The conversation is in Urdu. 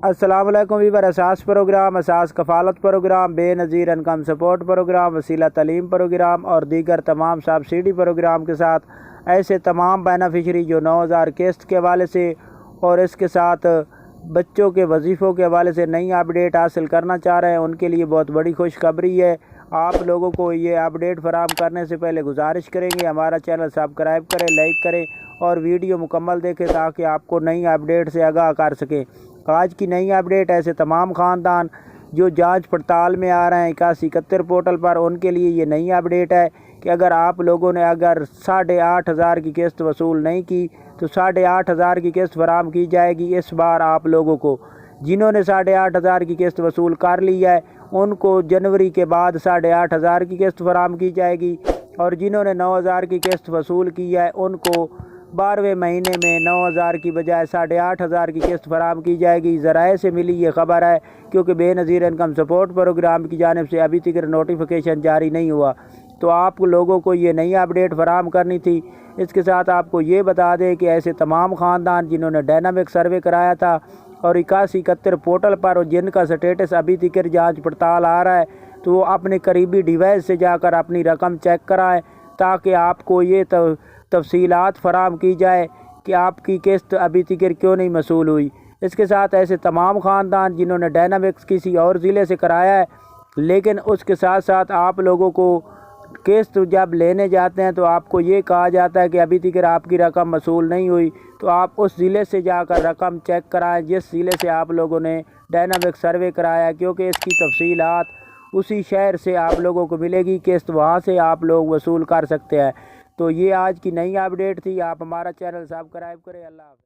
السلام علیکم ویور، اساس پروگرام، اساس کفالت پروگرام، بے نظیر انکم سپورٹ پروگرام، وسیلہ تعلیم پروگرام اور دیگر تمام سبسڈی پروگرام کے ساتھ ایسے تمام بینیفیشری جو 9000 قسط کے حوالے سے اور اس کے ساتھ بچوں کے وظیفوں کے حوالے سے نئی اپڈیٹ حاصل کرنا چاہ رہے ہیں، ان کے لیے بہت بڑی خوشخبری ہے۔ آپ لوگوں کو یہ اپڈیٹ فراہم کرنے سے پہلے گزارش کریں گے ہمارا چینل سبسکرائب کریں، لائک کریں اور ویڈیو مکمل دیکھیں تاکہ آپ کو نئی اپڈیٹ سے آگاہ کر سکیں۔ آج کی نئی اپڈیٹ ایسے تمام خاندان جو جانچ پڑتال میں آ رہے ہیں 8171 پورٹل پر، ان کے لیے یہ نئی اپڈیٹ ہے کہ اگر آپ لوگوں نے 8,500 کی قسط وصول نہیں کی تو 8,500 کی قسط فراہم کی جائے گی۔ اس بار آپ لوگوں کو جنہوں نے 8,500 کی قسط وصول کر لی ہے ان کو جنوری کے بعد 8,500 کی قسط فراہم کی جائے گی، اور جنہوں نے 9,000 کی قسط وصول کی ہے ان کو 12ویں مہینے میں 9,000 کی بجائے 8,500 کی قسط فراہم کی جائے گی۔ ذرائع سے ملی یہ خبر ہے کیونکہ بے نظیر انکم سپورٹ پروگرام کی جانب سے ابھی تک نوٹیفیکیشن جاری نہیں ہوا، تو آپ لوگوں کو یہ نئی اپڈیٹ فراہم کرنی تھی۔ اس کے ساتھ آپ کو یہ بتا دیں کہ ایسے تمام خاندان جنہوں نے ڈائنامک سروے کرایا تھا اور 8171 پورٹل پر جن کا سٹیٹس ابھی تک جانچ پڑتال آ رہا ہے، تو وہ اپنے قریبی ڈیوائس سے جا کر اپنی رقم چیک کرائیں تاکہ آپ کو یہ تفصیلات فراہم کی جائے کہ آپ کی قسط ابھی تک کیوں نہیں وصول ہوئی۔ اس کے ساتھ ایسے تمام خاندان جنہوں نے ڈائنامکس کسی اور ضلع سے کرایا ہے لیکن اس کے ساتھ ساتھ آپ لوگوں کو قسط جب لینے جاتے ہیں تو آپ کو یہ کہا جاتا ہے کہ ابھی تک آپ کی رقم وصول نہیں ہوئی، تو آپ اس ضلع سے جا کر رقم چیک کرائیں جس ضلع سے آپ لوگوں نے ڈائنامک سروے کرایا، کیونکہ اس کی تفصیلات اسی شہر سے آپ لوگوں کو ملے گی، قسط وہاں سے آپ لوگ وصول کر سکتے ہیں۔ تو یہ آج کی نئی اپڈیٹ تھی، آپ ہمارا چینل سبسکرائب کریں۔ اللہ حافظ۔